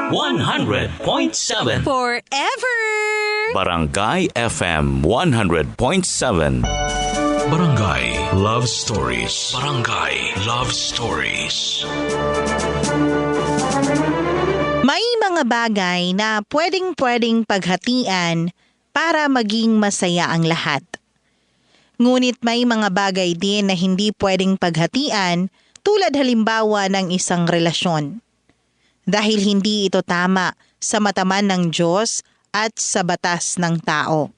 100.7 Forever! Barangay FM 100.7. Barangay Love Stories. Barangay Love Stories. May mga bagay na pwedeng paghatian para maging masaya ang lahat. Ngunit may mga bagay din na hindi pwedeng paghatian tulad halimbawa ng isang relasyon. Dahil hindi ito tama sa mataman ng Diyos at sa batas ng tao.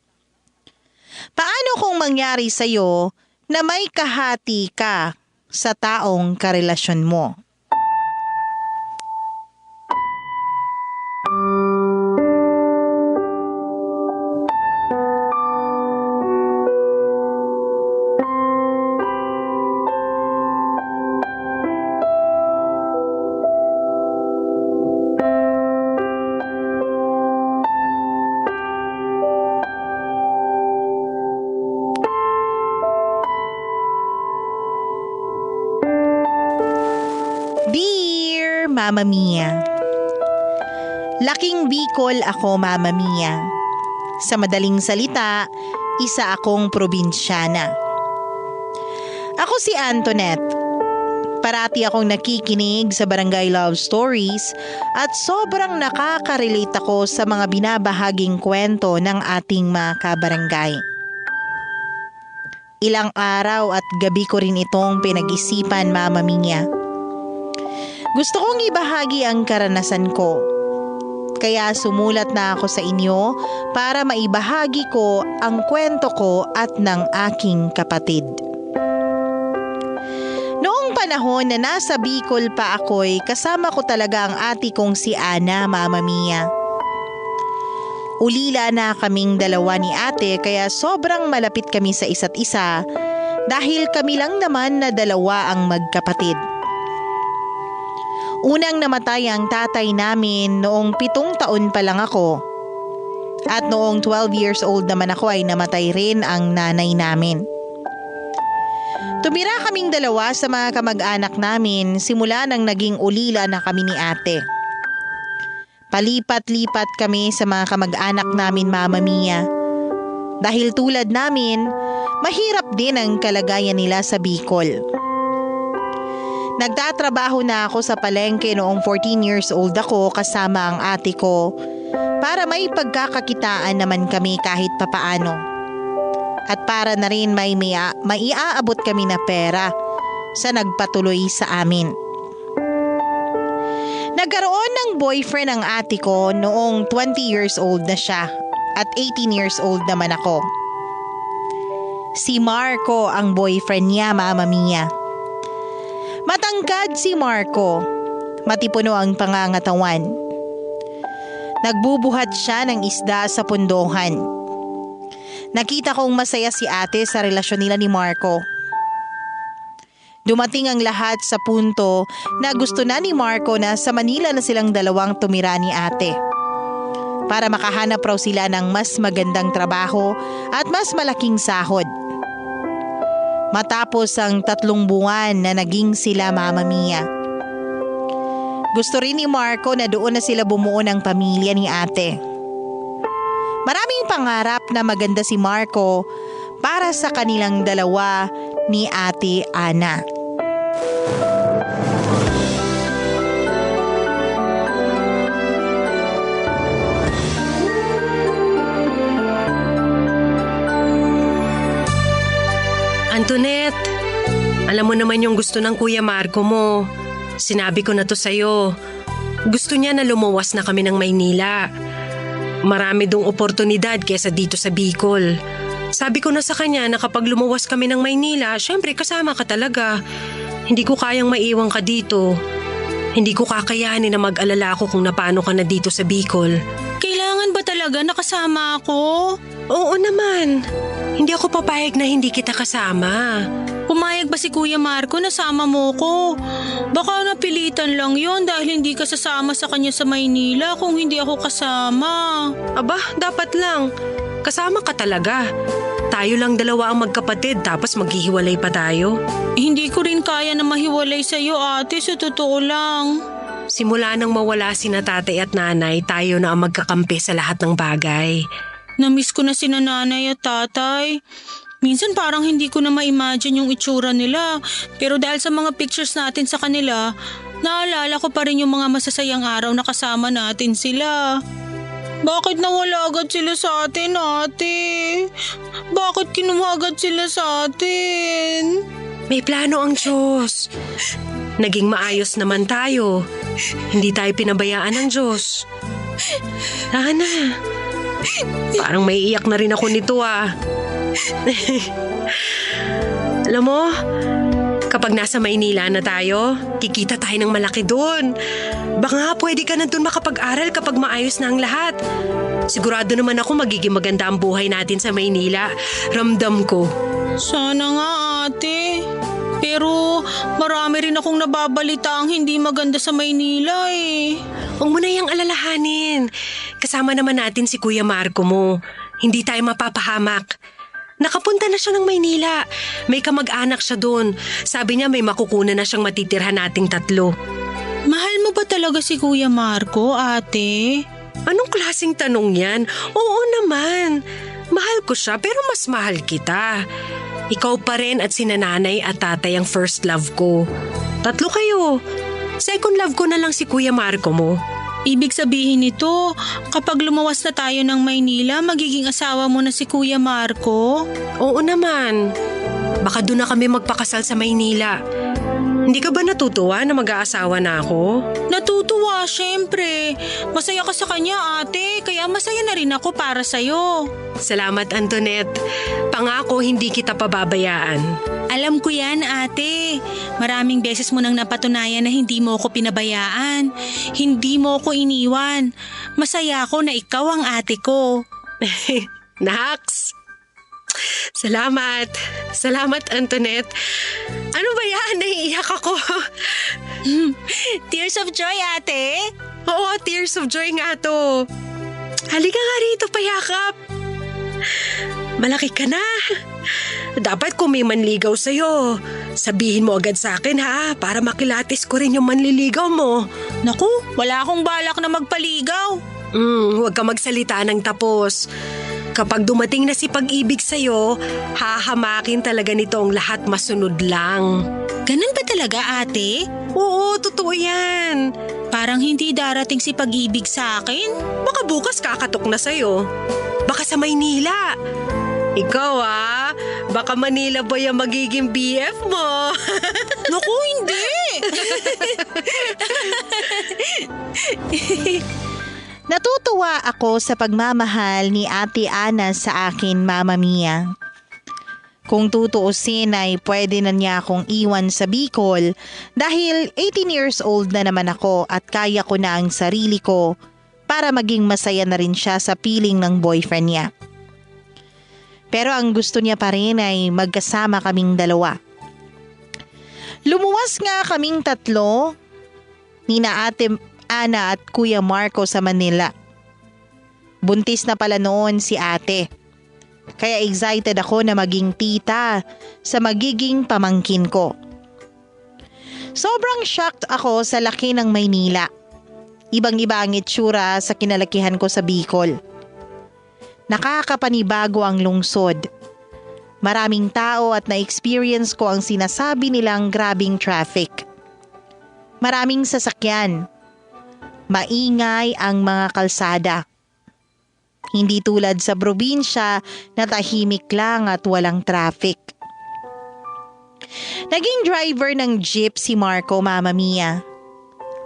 Paano kung mangyari sa iyo na may kahati ka sa taong karelasyon mo? Dear Mama Mia, laking Bicol ako, Mama Mia. Sa madaling salita, isa akong probinsyana. Ako si Antoinette. Parati akong nakikinig sa Barangay Love Stories at sobrang nakaka-relate ako sa mga binabahaging kwento ng ating mga kabarangay. Ilang araw at gabi ko rin itong pinag-isipan, Mama Mia. Gusto kong ibahagi ang karanasan ko. Kaya sumulat na ako sa inyo para maibahagi ko ang kwento ko at ng aking kapatid. Noong panahon na nasa Bicol pa ako'y kasama ko talaga ang ate kong si Ana, Mama Mia. Ulila na kaming dalawa ni ate kaya sobrang malapit kami sa isa't isa dahil kami lang naman na dalawa ang magkapatid. Unang namatay ang tatay namin noong 7 taon pa lang ako. At noong 12 years old naman ako ay namatay rin ang nanay namin. Tumira kaming dalawa sa mga kamag-anak namin simula nang naging ulila na kami ni ate. Palipat-lipat kami sa mga kamag-anak namin, Mama Mia. Dahil tulad namin, mahirap din ang kalagayan nila sa Bicol. Nagtatrabaho na ako sa palengke noong 14 years old ako kasama ang ate ko para may pagkakakitaan naman kami kahit papaano. At para na rin may maiaabot kami na pera sa nagpatuloy sa amin. Nagkaroon ng boyfriend ang ate ko noong 20 years old na siya at 18 years old naman ako. Si Marco ang boyfriend niya, Mama Mia. Matangkad si Marco, matipuno ang pangangatawan. Nagbubuhat siya ng isda sa pundohan. Nakita kong masaya si ate sa relasyon nila ni Marco. Dumating ang lahat sa punto na gusto na ni Marco na sa Manila na silang dalawang tumira ni ate. Para makahanap raw sila ng mas magandang trabaho at mas malaking sahod. Matapos ang 3 buwan na naging sila, Mama Mia. Gusto rin ni Marco na doon na sila bumuo ng pamilya ni ate. Maraming pangarap na maganda si Marco para sa kanilang dalawa ni Ate Ana. Antoinette, alam mo naman yung gusto ng Kuya Marco mo. Sinabi ko na to sa'yo. Gusto niya na lumuwas na kami ng Maynila. Marami dong oportunidad kesa dito sa Bicol. Sabi ko na sa kanya na kapag lumuwas kami ng Maynila, syempre kasama ka talaga. Hindi ko kayang maiwan ka dito. Hindi ko kakayanin na mag-alala ako kung napano ka na dito sa Bicol. Kailangan ba talaga nakasama ako? Oo naman. Hindi ako papayag na hindi kita kasama. Pumayag ba si Kuya Marco na sama mo ko? Baka napilitan lang yon dahil hindi ka sasama sa kanya sa Maynila kung hindi ako kasama. Aba, dapat lang. Kasama ka talaga. Tayo lang dalawa ang magkapatid tapos maghihiwalay pa tayo. Hindi ko rin kaya na mahiwalay sa'yo, ate, sa totoo lang. Simula nang mawala sina tatay at nanay, tayo na ang magkakampi sa lahat ng bagay. Namiss ko na sina nanay at tatay. Minsan parang hindi ko na ma-imagine yung itsura nila. Pero dahil sa mga pictures natin sa kanila, naalala ko pa rin yung mga masasayang araw na kasama natin sila. Bakit nawala agad sila sa atin, ate? Bakit kinuha agad sila sa atin? May plano ang Diyos. Naging maayos naman tayo. Hindi tayo pinabayaan ng Diyos. Ana, parang may iyak na rin ako nito Alam mo, kapag nasa Maynila na tayo, kikita tayo ng malaki doon. Baka nga pwede ka na doon makapag-aral kapag maayos na ang lahat. Sigurado naman ako magiging maganda ang buhay natin sa Maynila. Ramdam ko. Sana nga, ate. Pero marami rin akong nababalita ang hindi maganda sa Maynila eh. Huwag mo na yung alalahanin. Kasama naman natin si Kuya Marco mo. Hindi tayo mapapahamak. Nakapunta na siya ng Maynila. May kamag-anak siya doon. Sabi niya may makukunan na siyang matitirhan nating 3. Mahal mo ba talaga si Kuya Marco, ate? Anong klaseng tanong yan? Oo naman. Mahal ko siya pero mas mahal kita. Ikaw pa rin at sina nanay at tatay ang first love ko. 3 kayo. Second love ko na lang si Kuya Marco mo. Ibig sabihin nito, kapag lumawas na tayo ng Maynila, magiging asawa mo na si Kuya Marco? Oo naman. Baka doon na kami magpakasal sa Maynila. Hindi ka ba natutuwa na mag-aasawa na ako? Natutuwa, syempre. Masaya ka sa kanya, ate. Kaya masaya na rin ako para sa'yo. Salamat, Antoinette. Pangako hindi kita pababayaan. Alam ko yan, ate. Maraming beses mo nang napatunayan na hindi mo ako pinabayaan. Hindi mo ako iniwan. Masaya ako na ikaw ang ate ko. Nax! Salamat. Salamat, Antoinette. Ano ba yan? Naiiyak ako. Tears of joy, ate. Oo, tears of joy nga to. Halika nga rito, payakap. Malaki ka na. Dapat kung may manligaw sa'yo, sabihin mo agad sa akin ha, para makilatis ko rin yung manliligaw mo. Naku, wala akong balak na magpaligaw. Huwag ka magsalita ng tapos. Kapag dumating na si pag-ibig sa'yo, hahamakin talaga nito ang lahat masunod lang. Ganun ba talaga, ate? Oo, totoo yan. Parang hindi darating si pag-ibig sa akin. Baka bukas kakatok na sa'yo. Baka sa Maynila. Ikaw baka Manila boy ang magiging BF mo. Naku, hindi. Natutuwa ako sa pagmamahal ni Ate Ana sa akin, Mama Mia. Kung tutuusin ay pwede na niya akong iwan sa Bicol dahil 18 years old na naman ako at kaya ko na ang sarili ko para maging masaya na rin siya sa piling ng boyfriend niya. Pero ang gusto niya pa rin ay magkasama kaming 2. Lumuwas nga kaming 3, nina Ate Ana at Kuya Marco sa Manila. Buntis na pala noon si ate. Kaya excited ako na maging tita sa magiging pamangkin ko. Sobrang shocked ako sa laki ng Maynila. Ibang-iba ang itsura sa kinalakihan ko sa Bicol. Nakakapanibago ang lungsod. Maraming tao at na-experience ko ang sinasabi nilang grabing traffic. Maraming sasakyan. Maingay ang mga kalsada. Hindi tulad sa probinsya na tahimik lang at walang traffic. Naging driver ng jeep si Marco, Mama Mia.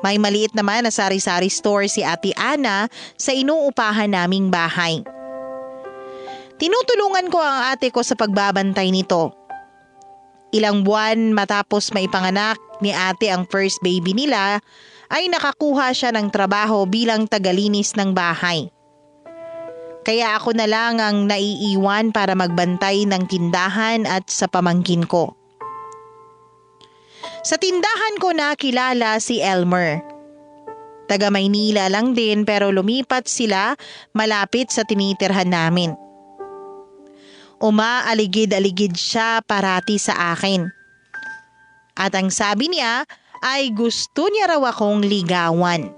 May maliit naman na sari-sari store si Ate Ana sa inuupahan naming bahay. Tinutulungan ko ang ate ko sa pagbabantay nito. Ilang buwan matapos maipanganak ni ate ang first baby nila, ay nakakuha siya ng trabaho bilang tagalinis ng bahay. Kaya ako na lang ang naiiwan para magbantay ng tindahan at sa pamangkin ko. Sa tindahan ko nakilala si Elmer. Taga Maynila lang din pero lumipat sila malapit sa tinitirhan namin. Umaaligid-aligid siya parati sa akin. At ang sabi niya ay gusto niya raw akong ligawan.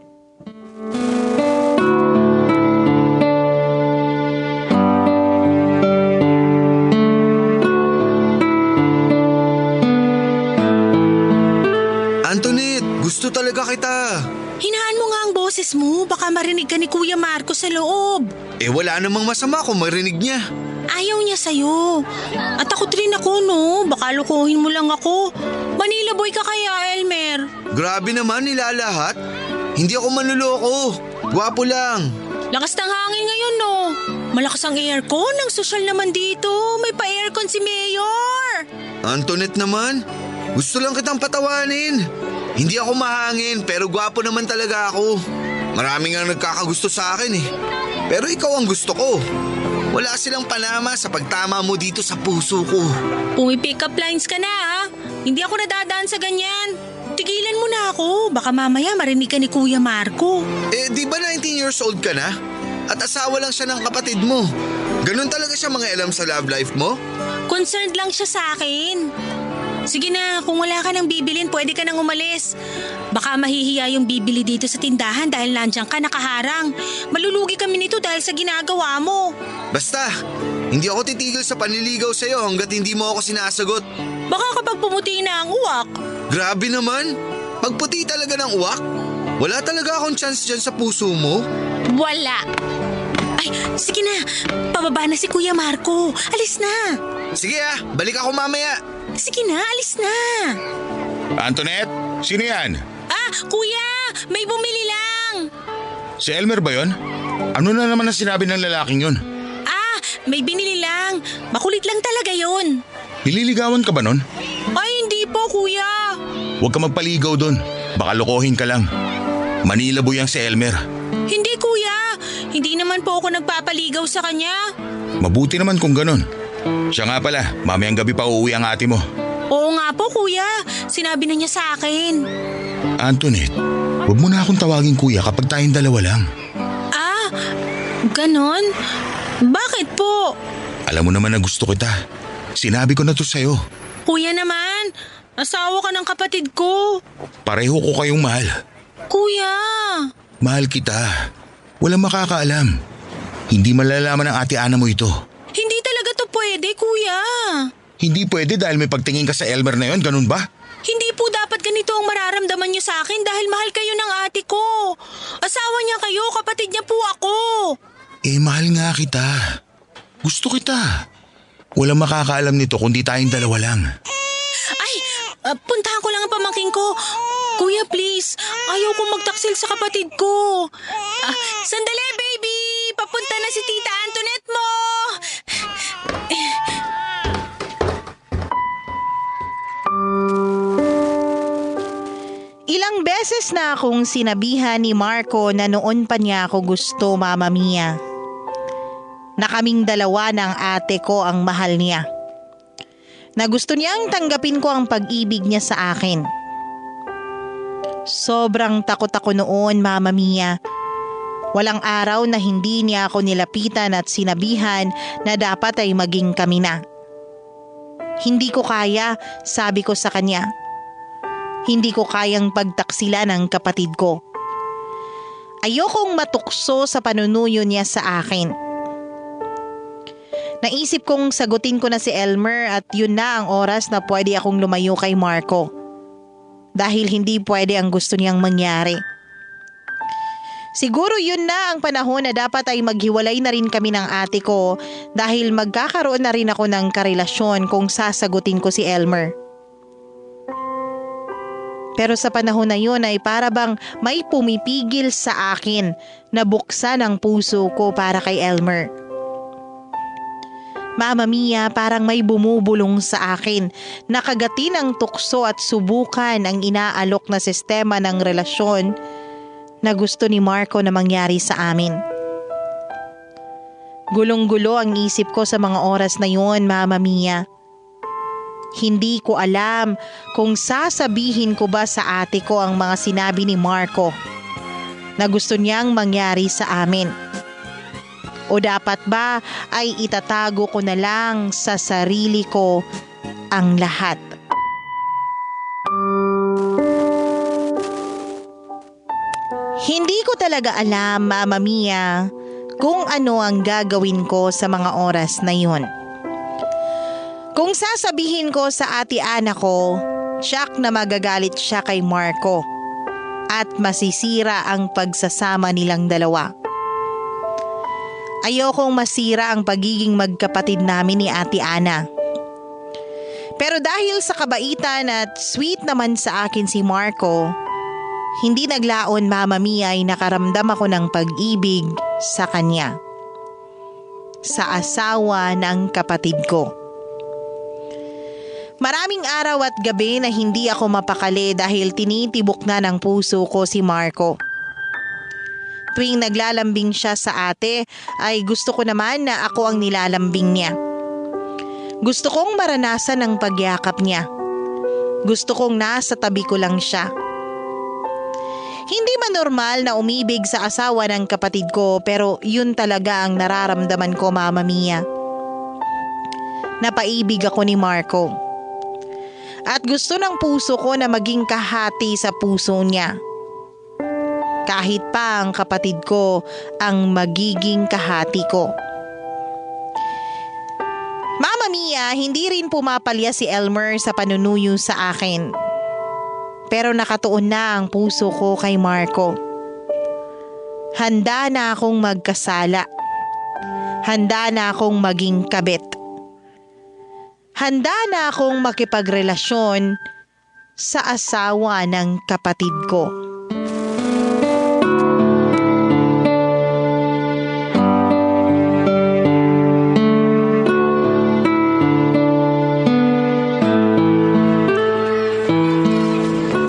Antoinette, gusto talaga kita. Hinaan mo nga ang boses mo, baka marinig ka ni Kuya Marco sa loob. Wala namang masama kung marinig niya. Ayaw niya sa'yo. At takot rin ako, no? Baka lukuhin mo lang ako. Manila boy ka kaya, Elmer? Grabe naman, nilalahat. Hindi ako manluloko. Gwapo lang. Lakas ng hangin ngayon, no? Malakas ang aircon. Ang sosyal naman dito. May pa-aircon si Mayor. Antoinette naman, gusto lang kitang patawanin. Hindi ako mahangin pero gwapo naman talaga ako. Marami nga nagkakagusto sa akin eh. Pero ikaw ang gusto ko. Wala silang panama sa pagtama mo dito sa puso ko. Pumi-pick up lines ka na, ha? Hindi ako nadadaan sa ganyan. Tigilan mo na ako. Baka mamaya marinig ka ni Kuya Marco. Di ba 19 years old ka na? At asawa lang siya ng kapatid mo. Ganun talaga siya mga alam sa love life mo? Concerned lang siya sa akin. Sige na, kung wala ka nang bibilin, pwede ka nang umalis. Baka mahihiya yung bibili dito sa tindahan dahil nandiyan ka nakaharang. Malulugi kami nito dahil sa ginagawa mo. Basta, hindi ako titigil sa panliligaw sa'yo hanggat hindi mo ako sinasagot. Baka kapag pumuti na ang uwak. Grabe naman, pagputi talaga ng uwak? Wala talaga akong chance dyan sa puso mo? Wala. Ay, sige na, pababa na si Kuya Marco. Alis na. Sige balik ako mamaya. Sige na, alis na. Antoinette, sino yan? Kuya, may bumili lang. Si Elmer ba yon? Ano na naman ang sinabi ng lalaking yun? May binili lang. Makulit lang talaga yon. Nililigawan ka ba nun? Ay, hindi po, Kuya. Huwag ka magpaligaw doon. Baka lokohin ka lang. Manila boy ang si Elmer. Hindi, Kuya. Hindi naman po ako nagpapaligaw sa kanya. Mabuti naman kung ganun. Siya nga pala, mamayang gabi pa uuwi ang ate mo. Oo nga po, Kuya. Sinabi na niya sa akin. Antoinette, huwag mo na akong tawagin kuya kapag tayong dalawa lang. Ganon? Bakit po? Alam mo naman na gusto kita. Sinabi ko na to sa'yo. Kuya naman, asawa ka ng kapatid ko. Pareho ko kayong mahal. Kuya. Mahal kita. Walang makakaalam. Hindi malalaman ng ate Ana mo ito. Hindi talaga to pwede, Kuya. Hindi pwede dahil may pagtingin ka sa Elmer na yon, ganun ba? Hindi po dapat ganito ang mararamdaman niyo sa akin dahil mahal kayo ng ate ko. Asawa niya kayo, kapatid niya po ako. Mahal nga kita. Gusto kita. Walang makakaalam nito kundi tayong dalawa lang. Ay, puntahan ko lang ang pamangking ko. Kuya, please. Ayaw kong magtaksil sa kapatid ko. Sandali, baby. Papunta na si Tita Antoinette mo. Ilang beses na akong sinabihan ni Marco na noon pa niya ako gusto, Mama Mia. Na kaming dalawa ng ate ko ang mahal niya. Na gusto niyang tanggapin ko ang pag-ibig niya sa akin. Sobrang takot ako noon, Mama Mia. Walang araw na hindi niya ako nilapitan at sinabihan na dapat ay maging kami na. Hindi ko kaya, sabi ko sa kanya. Hindi ko kayang pagtaksilan ng kapatid ko. Ayokong matukso sa panunuyo niya sa akin. Naisip kong sagutin ko na si Elmer at yun na ang oras na pwede akong lumayo kay Marco. Dahil hindi pwede ang gusto niyang mangyari. Siguro yun na ang panahon na dapat ay maghiwalay na rin kami ng ate ko dahil magkakaroon na rin ako ng karelasyon kung sasagutin ko si Elmer. Pero sa panahon na yun ay para bang may pumipigil sa akin na buksan ang puso ko para kay Elmer. Mama Mia, parang may bumubulong sa akin na kagatin ang tukso at subukan ang inaalok na sistema ng relasyon na gusto ni Marco na mangyari sa amin. Gulong-gulo ang isip ko sa mga oras na yun, Mama Mia. Hindi ko alam kung sasabihin ko ba sa ate ko ang mga sinabi ni Marco na gusto niyang mangyari sa amin. O dapat ba ay itatago ko na lang sa sarili ko ang lahat? Hindi ko talaga alam, Mama Mia, kung ano ang gagawin ko sa mga oras na yun. Kung sasabihin ko sa ate Ana ko, tiyak na magagalit siya kay Marco at masisira ang pagsasama nilang dalawa. Ayokong masira ang pagiging magkapatid namin ni ate Ana. Pero dahil sa kabaitan at sweet naman sa akin si Marco, hindi naglaon, Mama Mia, ay nakaramdam ako ng pag-ibig sa kanya. Sa asawa ng kapatid ko. Maraming araw at gabi na hindi ako mapakali dahil tinitibok na ng puso ko si Marco. Tuwing naglalambing siya sa ate ay gusto ko naman na ako ang nilalambing niya. Gusto kong maranasan ang pagyakap niya. Gusto kong nasa tabi ko lang siya. Hindi man normal na umibig sa asawa ng kapatid ko pero yun talaga ang nararamdaman ko, Mama Mia. Napaibig ako ni Marco. At gusto ng puso ko na maging kahati sa puso niya. Kahit pa ang kapatid ko ang magiging kahati ko. Mama Mia, hindi rin pumapalya si Elmer sa panunuyo sa akin. Pero nakatuon na ang puso ko kay Marco. Handa na akong magkasala. Handa na akong maging kabit. Handa na akong makipagrelasyon sa asawa ng kapatid ko.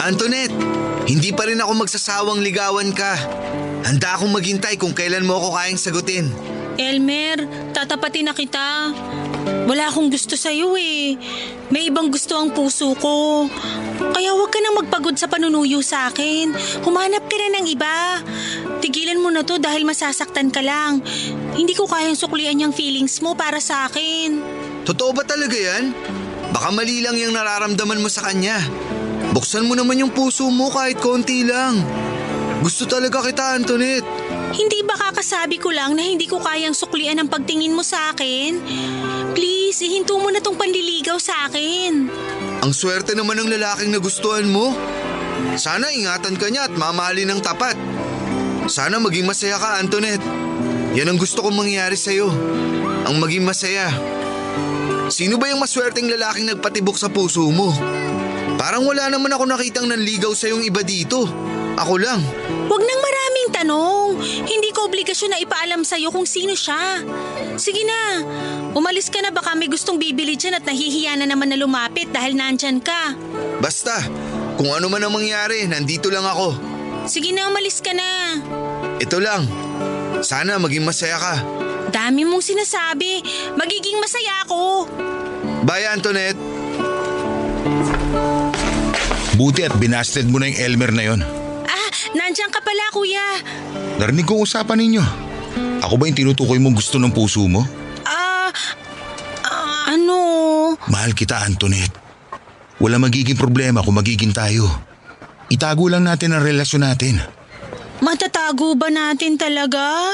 Antoinette, hindi pa rin ako magsasawang ligawan ka. Handa akong maghintay kung kailan mo ako kayang sagutin. Elmer, tatapatin na kita. Wala akong gusto sa'yo eh. May ibang gusto ang puso ko. Kaya huwag ka nang magpagod sa panunuyo sa akin. Humanap ka na ng iba. Tigilan mo na to dahil masasaktan ka lang. Hindi ko kayang suklian yung feelings mo para sa akin. Totoo ba talaga yan? Baka mali lang yung nararamdaman mo sa kanya. Buksan mo naman yung puso mo kahit konti lang. Gusto talaga kita, Antoinette. Hindi ba kakasabi ko lang na hindi ko kayang suklian ang pagtingin mo sa akin? Please, ihinto mo na tong panliligaw sa akin. Ang swerte naman ng lalaking nagustuhan mo. Sana ingatan ka niya at mamahalin ng tapat. Sana maging masaya ka, Antoinette. Yan ang gusto kong mangyari sa'yo. Ang maging masaya. Sino ba yung maswerteng lalaking nagpatibok sa puso mo? Parang wala naman ako nakitang nanligaw sa'yong iba dito. Ako lang. Huwag nang maraming tanong. Hindi ko obligasyon na ipaalam sa'yo kung sino siya. Sige na, umalis ka na, baka may gustong bibili dyan at nahihiya na naman na lumapit dahil nandyan ka. Basta, kung ano man ang mangyari, nandito lang ako. Sige na, umalis ka na. Ito lang. Sana maging masaya ka. Dami mong sinasabi. Magiging masaya ako. Bye, Antoinette. Buti at binasted mo na yung Elmer na yon. Nandiyan ka pala, kuya. Narinig ko usapan ninyo. Ako ba yung tinutukoy mong gusto ng puso mo? Ano? Mahal kita, Antoinette. Wala magiging problema kung magiging tayo. Itago lang natin ang relasyon natin. Matatago ba natin talaga?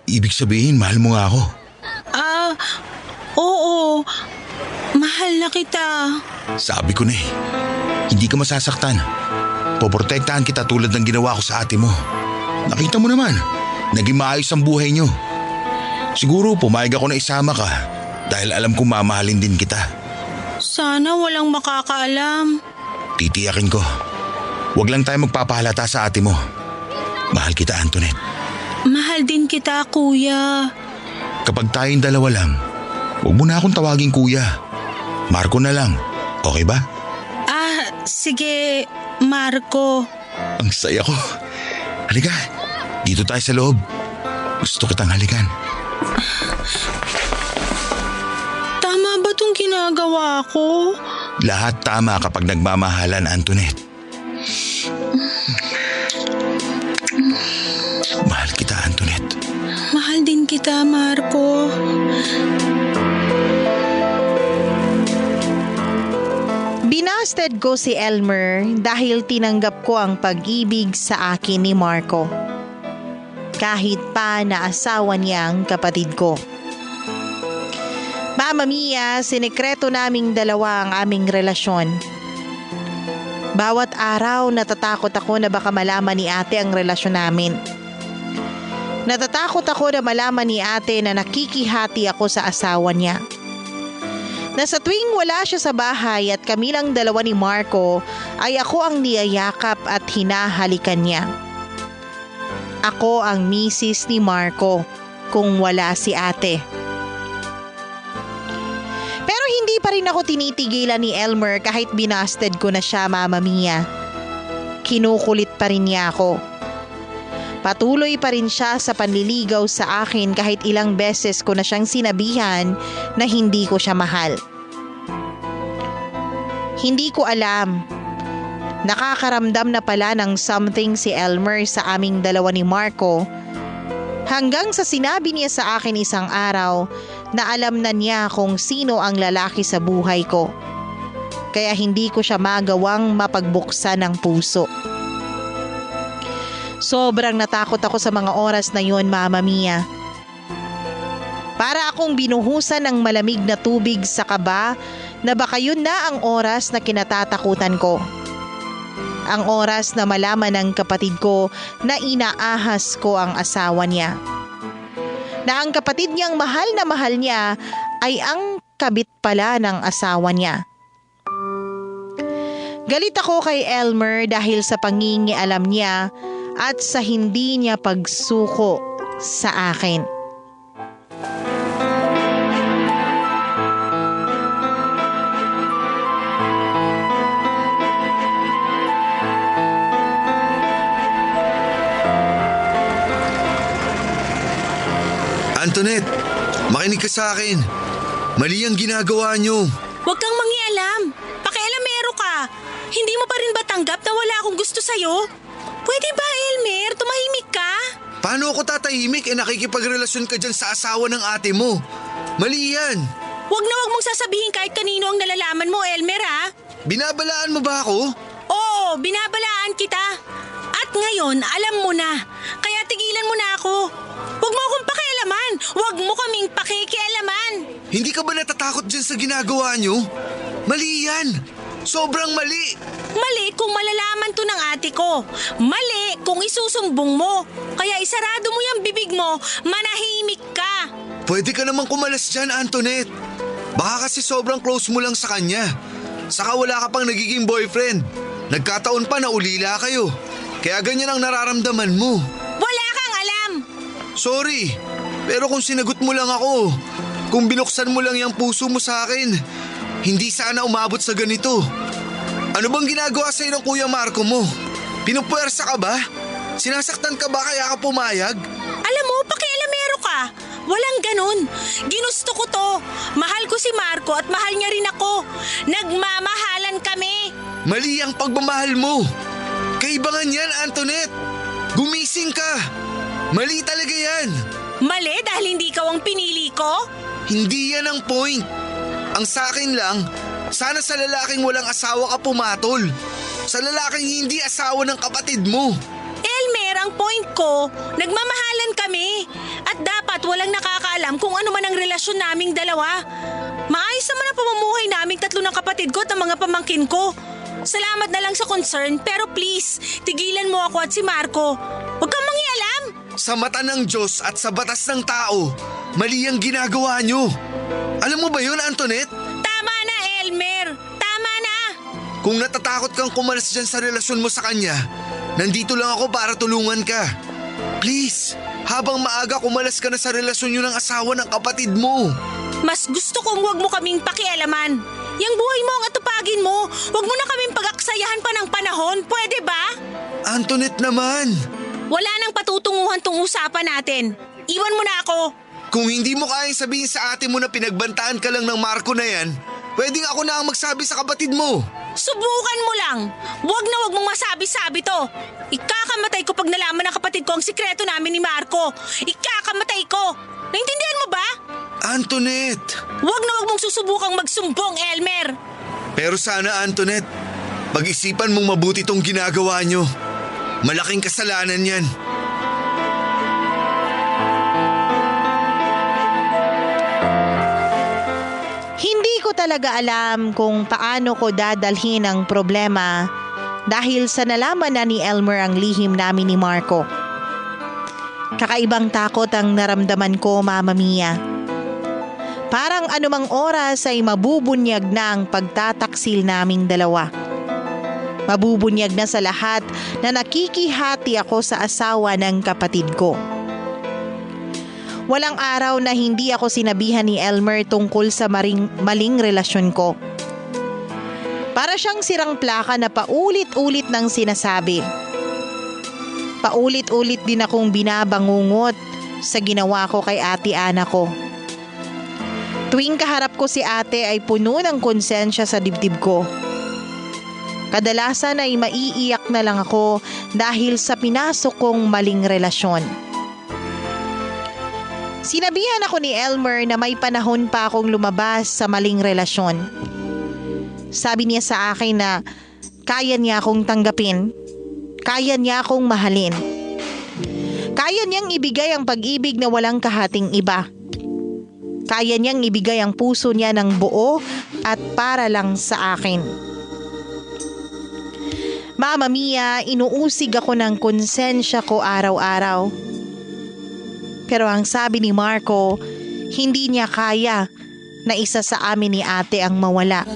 Ibig sabihin, mahal mo nga ako. Oo. Mahal na kita. Sabi ko na eh, hindi ka masasaktan. Poprotektahan kita tulad ng ginawa ko sa ate mo. Nakita mo naman, naging maayos ang buhay niyo. Siguro pumayag ako na isama ka dahil alam kong mamahalin din kita. Sana walang makakaalam. Titiyakin ko. Huwag lang tayo magpapahalata sa ate mo. Mahal kita, Antoinette. Mahal din kita, kuya. Kapag tayong dalawa lang, huwag mo na akong tawagin kuya. Marco na lang, okay ba? Sige, Marco. Ang saya ko. Halika, dito tayo sa loob. Gusto kitang halikan. Tama ba tong ginagawa ko? Lahat tama kapag nagmamahalan, Antoinette. Mahal kita, Antoinette. Mahal din kita, Marco. Binasted Trusted ko si Elmer dahil tinanggap ko ang pag-ibig sa akin ni Marco. Kahit pa na asawa niya ang kapatid ko. Mama Mia, sinekreto naming dalawa ang aming relasyon. Bawat araw natatakot ako na baka malaman ni ate ang relasyon namin. Natatakot ako na malaman ni ate na nakikihati ako sa asawa niya. Na sa tuwing wala siya sa bahay at kami lang dalawa ni Marco ay ako ang niyayakap at hinahalikan niya. Ako ang misis ni Marco kung wala si ate. Pero hindi pa rin ako tinitigilan ni Elmer kahit binasted ko na siya, Mama Mia. Kinukulit pa rin niya ako. Patuloy pa rin siya sa panliligaw sa akin kahit ilang beses ko na siyang sinabihan na hindi ko siya mahal. Hindi ko alam. Nakakaramdam na pala ng something si Elmer sa aming dalawa ni Marco hanggang sa sinabi niya sa akin isang araw na alam na niya kung sino ang lalaki sa buhay ko. Kaya hindi ko siya magawang mapagbuksan ng puso. Sobrang natakot ako sa mga oras na yun, Mama Mia. Para akong binuhusan ng malamig na tubig sa kaba na baka yun na ang oras na kinatatakutan ko. Ang oras na malaman ng kapatid ko na inaahas ko ang asawa niya. Na ang kapatid niyang mahal na mahal niya ay ang kabit pala ng asawa niya. Galit ako kay Elmer dahil sa pangingialam niya at sa hindi niya pagsuko sa akin. Antoinette, makinig ka sa akin. Mali ang ginagawa niyo. Huwag kang mangialam. Pakialamero ka. Hindi mo pa rin ba tanggap na wala akong gusto sa'yo? Pwede ba, Elmer? Tumahimik ka? Paano ako tatahimik nakikipagrelasyon ka dyan sa asawa ng ate mo? Mali yan. Huwag mong sasabihin kahit kanino ang nalalaman mo, Elmer, ha? Binabalaan mo ba ako? Oo, binabalaan kita. At ngayon, alam mo na. Kaya tigilan mo na ako. Huwag mo akong pakialaman. Huwag mo kaming pakikialaman. Hindi ka ba natatakot dyan sa ginagawa niyo? Mali yan. Sobrang mali. Mali kung malalaman to ng ate ko. Mali kung isusumbong mo. Kaya isarado mo yung bibig mo, manahimik ka. Pwede ka namang kumalas dyan, Antoinette. Baka kasi sobrang close mo lang sa kanya. Saka wala ka pang nagiging boyfriend. Nagkataon pa na ulila kayo. Kaya ganyan ang nararamdaman mo. Wala kang alam. Sorry, pero kung sinagot mo lang ako, kung binuksan mo lang yung puso mo sa akin, hindi sana umabot sa ganito. Ano bang ginagawa sa'yo ng Kuya Marco mo? Pinupuwersa ka ba? Sinasaktan ka ba kaya ka pumayag? Alam mo, pakialamero ka. Walang ganun. Ginusto ko to. Mahal ko si Marco at mahal niya rin ako. Nagmamahalan kami. Mali ang pagmamahal mo. Kaibangan yan, Antoinette. Gumising ka. Mali talaga yan. Mali dahil hindi ikaw ang pinili ko? Hindi yan ang point. Ang sa akin lang, sana sa lalaking walang asawa ka pumatol. Sa lalaking hindi asawa ng kapatid mo. Elmer, ang point ko, nagmamahalan kami. At dapat walang nakakaalam kung ano man ang relasyon naming dalawa. Maayos naman ang pamumuhay naming tatlo ng kapatid ko at ng mga pamangkin ko. Salamat na lang sa concern, pero please, tigilan mo ako at si Marco. Huwag kang mangialam. Sa mata ng Diyos at sa batas ng tao, mali ang ginagawa nyo. Alam mo ba yun, Antoinette? Tama na, Elmer. Tama na. Kung natatakot kang kumalas dyan sa relasyon mo sa kanya, nandito lang ako para tulungan ka. Please, habang maaga kumalas ka na sa relasyon nyo ng asawa ng kapatid mo. Mas gusto kong huwag mo kaming pakialaman. Yang buhay mo ang atupagin mo. Huwag mo na kaming pag-aksayahan pa ng panahon. Pwede ba? Antoinette naman. Wala nang patutunguhan tong usapan natin. Iwan mo na ako. Kung hindi mo kayang sabihin sa ate mo na pinagbantaan ka lang ng Marco na yan, pwedeng ako na ang magsabi sa kapatid mo. Subukan mo lang. Huwag mong masabi-sabi to. Ikakamatay ko pag nalaman ng kapatid ko ang sikreto namin ni Marco. Ikakamatay ko. Naintindihan mo ba? Antoinette! Huwag na huwag mong susubukang magsumbong, Elmer! Pero sana, Antoinette, pag-isipan mong mabuti tong ginagawa nyo. Malaking kasalanan yan. Hindi ko talaga alam kung paano ko dadalhin ang problema dahil sa nalaman na ni Elmer ang lihim namin ni Marco. Kakaibang takot ang naramdaman ko, Mama Mia. Parang anumang oras ay mabubunyag na ang pagtataksil naming dalawa. Mabubunyag na sa lahat na nakikihati ako sa asawa ng kapatid ko. Walang araw na hindi ako sinabihan ni Elmer tungkol sa maling relasyon ko. Para siyang sirang plaka na paulit-ulit nang sinasabi. Paulit-ulit din akong binabangungot sa ginawa ko kay Ate Ana ko. Tuwing kaharap ko si ate ay puno ng konsensya sa dibdib ko. Kadalasan ay maiiyak na lang ako dahil sa pinasok kong maling relasyon. Sinabihan ako ni Elmer na may panahon pa akong lumabas sa maling relasyon. Sabi niya sa akin na kaya niya akong tanggapin, kaya niya akong mahalin. Kaya niyang ibigay ang pag-ibig na walang kahating iba. Kaya niyang ibigay ang puso niya ng buo at para lang sa akin. Mama Mia, inuusig ako ng konsensya ko araw-araw. Pero ang sabi ni Marco, hindi niya kaya na isa sa amin ni ate ang mawala.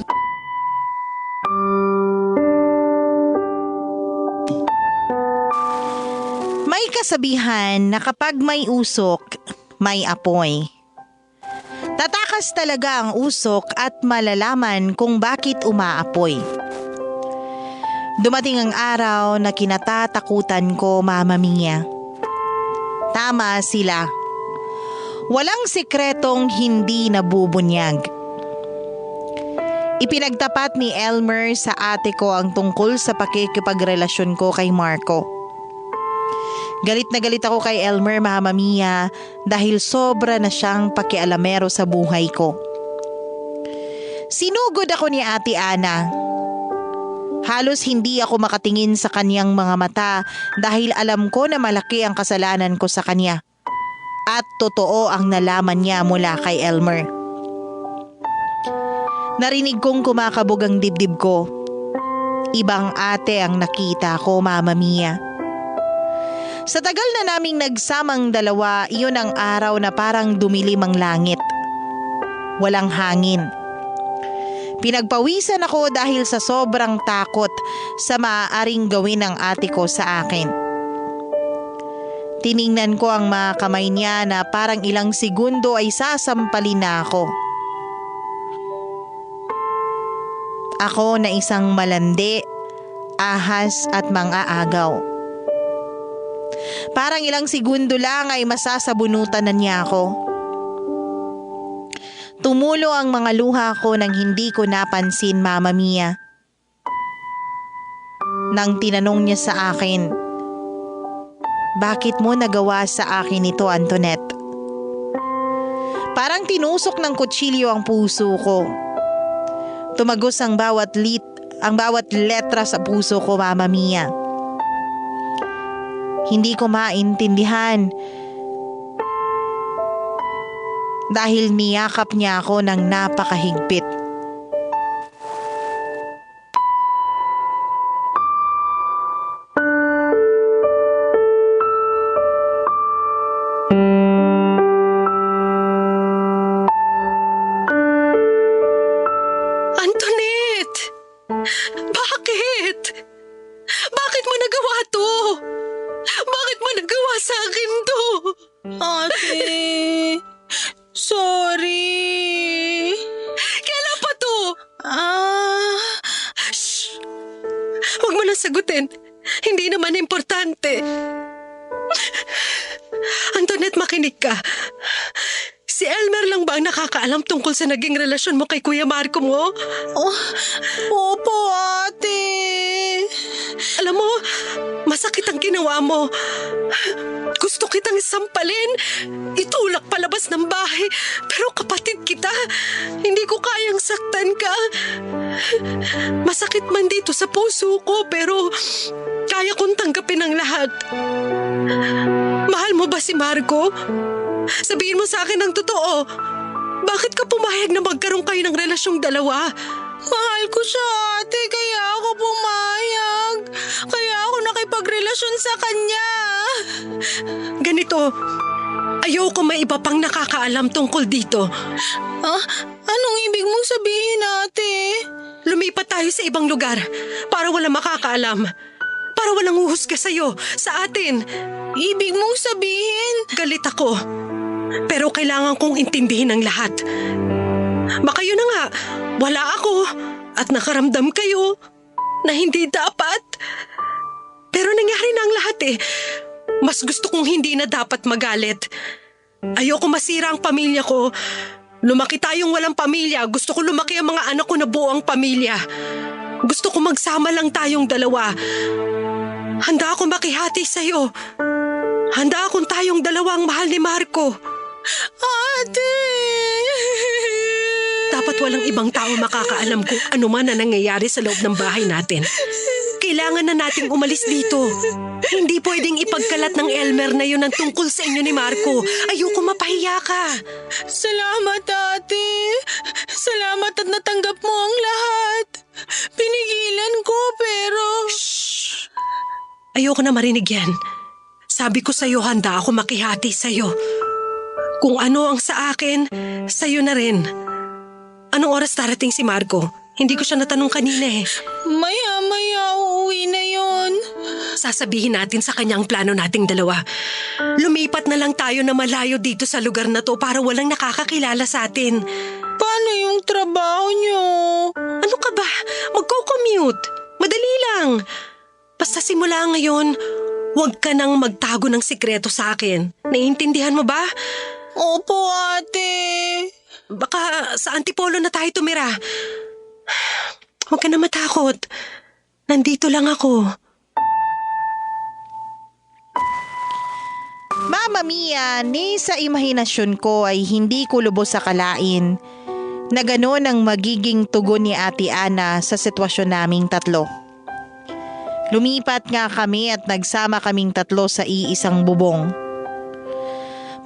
May kasabihan na kapag may usok, may apoy. Tatakas talaga ang usok at malalaman kung bakit umaapoy. Dumating ang araw na kinatatakutan ko, Mama Mia. Tama sila. Walang sikretong hindi nabubunyag. Ipinagtapat ni Elmer sa ate ko ang tungkol sa pakikipagrelasyon ko kay Marco. Galit na galit ako kay Elmer, Mama Mia, dahil sobra na siyang pakialamero sa buhay ko. Sinugod ako ni Ate Ana. Halos hindi ako makatingin sa kanyang mga mata dahil alam ko na malaki ang kasalanan ko sa kanya. At totoo ang nalaman niya mula kay Elmer. Narinig kong kumakabog ang dibdib ko. Ibang ate ang nakita ko, Mama Mia. Sa tagal na naming nagsamang dalawa, iyon ang araw na parang dumilim ang langit. Walang hangin. Pinagpawisan ako dahil sa sobrang takot sa maaaring gawin ng ate ko sa akin. Tiningnan ko ang mga kamay niya na parang ilang segundo ay sasampalin na ako. Ako na isang malandi, ahas at mang-aagaw. Parang ilang segundo lang ay masasabunutan na niya ako. Tumulo ang mga luha ko nang hindi ko napansin, Mama Mia. Nang tinanong niya sa akin, "Bakit mo nagawa sa akin ito, Antoinette?" Parang tinusok ng kutsilyo ang puso ko. Tumagos ang bawat letra sa puso ko, Mama Mia. Hindi ko maintindihan dahil niyakap niya ako ng napakahigpit. Antoinette! Bakit? Bakit mo nagawa to? Bakit mo nagawa sa akin to? Ate, sorry. Kailan pa to? Shh! Huwag mo na sagutin. Hindi naman importante. Antoinette, makinig ka. Si Elmer lang ba ang nakakaalam tungkol sa naging relasyon mo kay Kuya Marco mo? Oh, opo, ate. Alam mo, masakit ang ginawa mo. Gusto kitang sampalin, itulak palabas ng bahay, pero kapatid kita, hindi ko kayang saktan ka. Masakit man dito sa puso ko, pero kaya kong tanggapin ang lahat. Mahal mo ba si Marco? Sabihin mo sa akin ang totoo. Bakit ka pumayag na magkaroon kayo ng relasyong dalawa? Mahal ko siya, ate, kaya ako pumayag. Kaya ako nakipagrelasyon sa kanya. Ganito, ayoko may iba pang nakakaalam tungkol dito. Anong ibig mong sabihin, ate? Lumipat tayo sa ibang lugar para walang makakaalam. Para walang uhusga sa'yo, sa atin. Ibig mong sabihin? Galit ako. Pero kailangan kong intindihin ang lahat. Baka yun na nga, wala ako at nakaramdam kayo na hindi dapat. Pero nangyari na ang lahat eh. Mas gusto kong hindi na dapat magalit. Ayoko masira ang pamilya ko. Lumaki tayong walang pamilya. Gusto ko lumaki ang mga anak ko na buo ang pamilya. Gusto ko magsama lang tayong dalawa. Handa akong makihati sa'yo. Handa akong tayong dalawang mahal ni Marco. Ate! Dapat walang ibang tao makakaalam kung ano man ang nangyayari sa loob ng bahay natin. Kailangan na nating umalis dito. Hindi pwedeng ipagkalat ng Elmer na yun ang tungkol sa inyo ni Marco. Ayoko mapahiya ka. Salamat, ate. Salamat at natanggap mo ang lahat. Pinigilan ko pero... Shh! Ayoko na marinig yan. Sabi ko sa'yo, handa ako makihati sa'yo. Kung ano ang sa akin, sa'yo na rin. Anong oras darating si Marco? Hindi ko siya natanong kanina eh. Maya-maya uuwi na yon. Sasabihin natin sa kanya ang plano nating dalawa. Lumipat na lang tayo na malayo dito sa lugar na to para walang nakakakilala sa atin. Paano yung trabaho niyo? Ano ka ba? Magko-commute. Madali lang. Basta simula ngayon, huwag ka nang magtago ng sikreto sa akin. Naiintindihan mo ba? Opo, ate. Baka sa Antipolo na tayo tumira. Huwag ka na matakot. Nandito lang ako. Mama Mia, ni sa imahinasyon ko ay hindi ko lubos akalain na gano'n ang magiging tugon ni Ate Ana sa sitwasyon naming tatlo. Lumipat nga kami at nagsama kaming tatlo sa iisang bubong.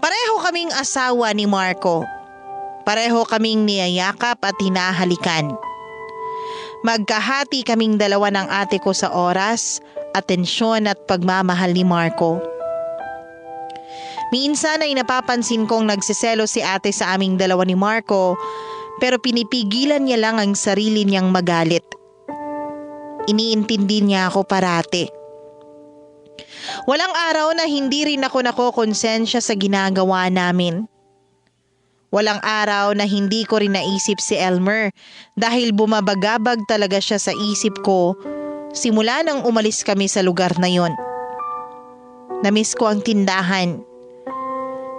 Pareho kaming asawa ni Marco. Pareho kaming niyayakap at hinahalikan. Magkahati kaming dalawa ng ate ko sa oras, atensyon at pagmamahal ni Marco. Minsan ay napapansin kong nagsiselo si ate sa aming dalawa ni Marco, pero pinipigilan niya lang ang sarili niyang magalit. Iniintindi niya ako parati. Walang araw na hindi rin ako nakokonsensya sa ginagawa namin. Walang araw na hindi ko rin naisip si Elmer dahil bumabagabag talaga siya sa isip ko simula nang umalis kami sa lugar na yon. Namiss ko ang tindahan.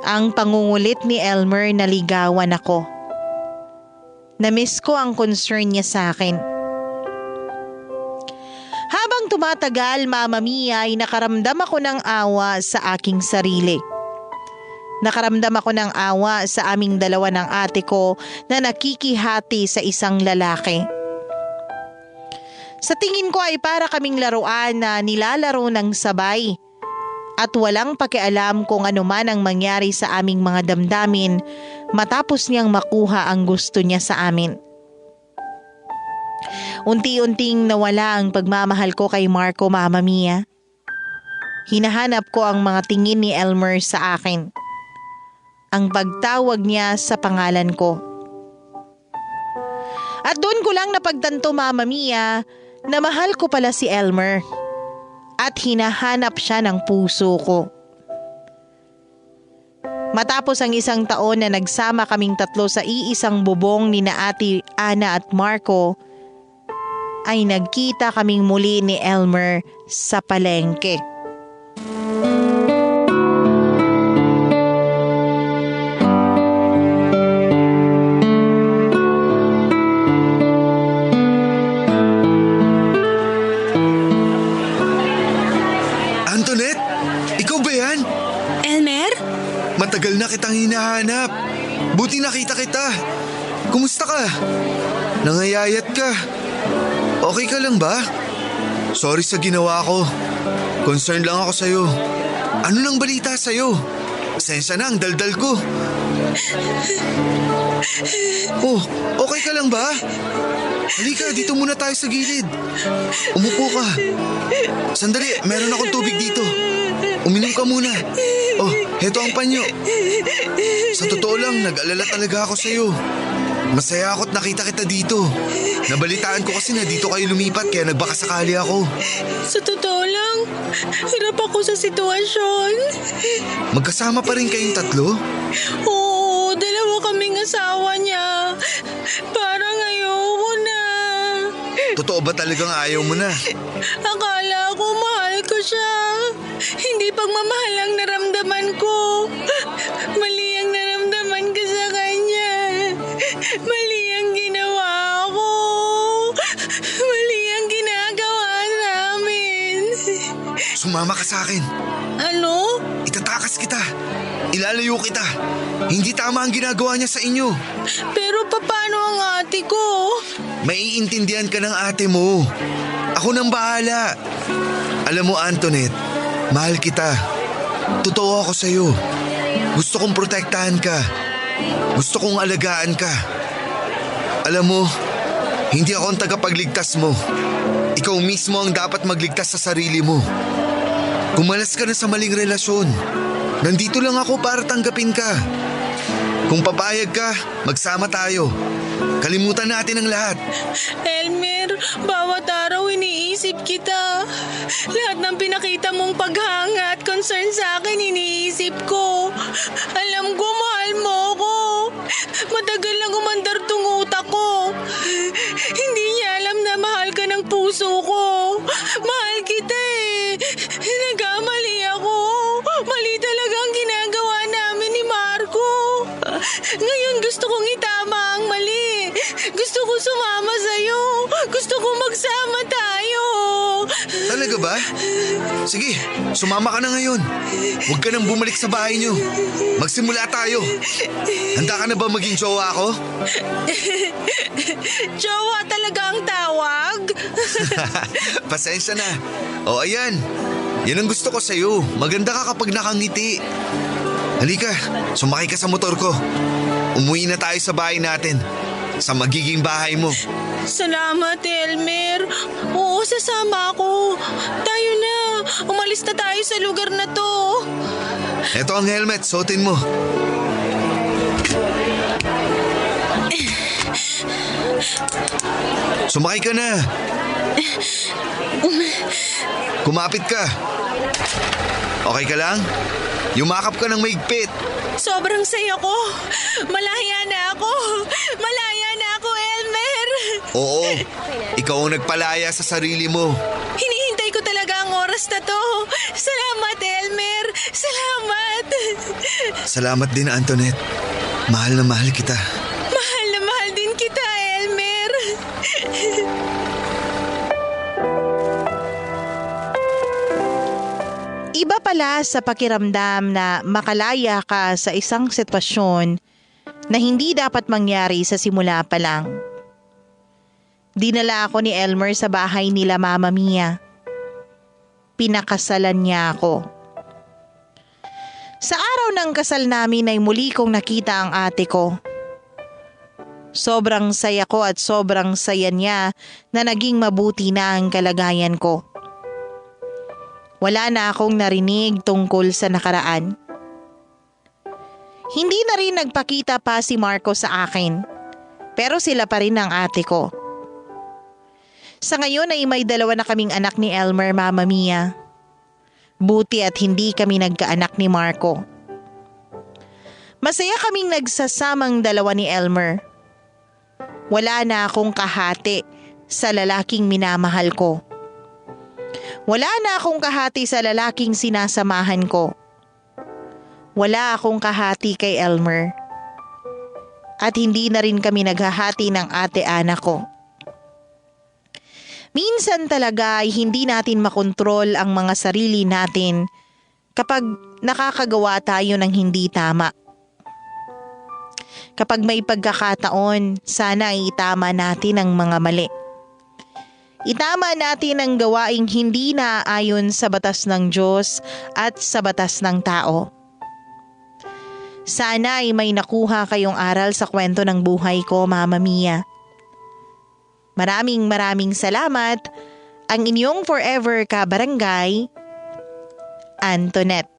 Ang pangungulit ni Elmer na ligawan ako. Namiss ko ang concern niya sa akin. Habang tumatagal, Mama Mia, ay nakaramdam ako ng awa sa aking sarili. Nakaramdam ako ng awa sa aming dalawa ng ate ko na nakikihati sa isang lalaki. Sa tingin ko ay para kaming laruan na nilalaro ng sabay at walang pakialam kung ano man ang mangyari sa aming mga damdamin matapos niyang makuha ang gusto niya sa amin. Unti-unting nawala ang pagmamahal ko kay Marco, Mama Mia. Hinahanap ko ang mga tingin ni Elmer sa akin. Ang pagtawag niya sa pangalan ko. At doon ko lang napagtanto, Mama Mia, na mahal ko pala si Elmer. At hinahanap siya ng puso ko. Matapos ang isang taon na nagsama kaming tatlo sa iisang bubong ni na Ate Ana at Marco, ay nagkita kaming muli ni Elmer sa palengke. Antoinette? Ikaw ba yan? Elmer? Matagal na kitang hinahanap. Buti nakita kita. Kumusta ka? Nangayayat ka. Okay ka lang ba? Sorry sa ginawa ko. Concerned lang ako sa'yo. Ano nang balita sa'yo? Pasensya na, ang daldal ko. Oh, okay ka lang ba? Halika, dito muna tayo sa gilid. Umupo ka. Sandali, meron akong tubig dito. Uminom ka muna. Oh, heto ang panyo. Sa totoo lang, nag-alala talaga ako sa'yo. Masaya ako't nakita kita dito. Nabalitaan ko kasi na dito kayo lumipat kaya nagbakasakali ako. Sa totoo lang, hirap ako sa sitwasyon. Magkasama pa rin kayong tatlo? Oo, dalawa kaming asawa niya. Parang ayoko na. Totoo ba talagang ayaw mo na? Akala ko mahal ko siya. Hindi pagmamahal ang naramdaman ko. Mali ang naramdaman ko sa kanya. Mali ang ginawa ko. Mali ang ginagawa namin. Sumama ka sa akin. Ano? Itatakas kita. Ilalayo kita. Hindi tama ang ginagawa niya sa inyo. Pero paano ang ate ko? Maiintindihan ka ng ate mo. Ako nang bahala. Alam mo, Antoinette, mahal kita. Totoo ako sa'yo. Gusto kong protektahan ka. Gusto kong alagaan ka. Alam mo, hindi ako ang tagapagligtas mo. Ikaw mismo ang dapat magligtas sa sarili mo. Kumalas ka na sa maling relasyon. Nandito lang ako para tanggapin ka. Kung papayag ka, magsama tayo. Kalimutan natin ang lahat. Elmer, bawat araw iniisip kita. Lahat ng pinakita mong paghanga at concern sa akin iniisip ko. Alam ko, mahal mo ko. Matagal na umandar tong utak ko. Hindi niya alam na mahal ka ng puso ko. Mahal kita eh. Nagkamali ako. Mali talaga ang ginagawa namin ni Marco. Ngayon gusto kong itama ang mali. Gusto ko sumama sa'yo. Gusto ko magsama tayo. Talaga ba? Sige, sumama ka na ngayon. Huwag ka nang bumalik sa bahay niyo. Magsimula tayo. Handa ka na ba maging jowa ko? Jowa talaga ang tawag? Pasensya na. O ayan, yan ang gusto ko sa'yo. Maganda ka kapag nakangiti. Halika, sumakay ka sa motor ko. Umuwi na tayo sa bahay natin. Sa magiging bahay mo. Salamat, Elmer. Oo, sasama ako. Tayo na. Umalis na tayo sa lugar na to. Eto ang helmet, suotin mo. Sumakay ka na. Kumapit ka. Okay ka lang? Yumakap ka ng maigpit. Sobrang saya ko. Malaya na ako. Malaya na ako, Elmer. Oo, ikaw ang nagpalaya sa sarili mo. Hinihintay ko talaga ang oras na to. Salamat, Elmer. Salamat. Salamat din, Antoinette. Mahal na mahal kita. Mahal na mahal din kita, Elmer. Iba pala sa pakiramdam na makalaya ka sa isang sitwasyon na hindi dapat mangyari sa simula pa lang. Dinala ako ni Elmer sa bahay nila Mama Mia. Pinakasalan niya ako. Sa araw ng kasal namin ay muli kong nakita ang ate ko. Sobrang saya ko at sobrang saya niya na naging mabuti na ang kalagayan ko. Wala na akong narinig tungkol sa nakaraan. Hindi na rin nagpakita pa si Marco sa akin, pero sila pa rin ang ate ko. Sa ngayon ay may 2 na kaming anak ni Elmer, Mama Mia. Buti at hindi kami nagkaanak ni Marco. Masaya kaming nagsasamang 2 ni Elmer. Wala na akong kahati sa lalaking minamahal ko. Wala na akong kahati sa lalaking sinasamahan ko. Wala akong kahati kay Elmer. At hindi na rin kami naghahati ng ate-anak ko. Minsan talaga ay hindi natin makontrol ang mga sarili natin kapag nakakagawa tayo ng hindi tama. Kapag may pagkakataon, sana ay itama natin ang mga mali. Itama natin ang gawaing hindi naaayon sa batas ng Diyos at sa batas ng tao. Sana ay may nakuha kayong aral sa kwento ng buhay ko, Mama Mia. Maraming salamat. Ang inyong forever ka-barangay, Antoinette.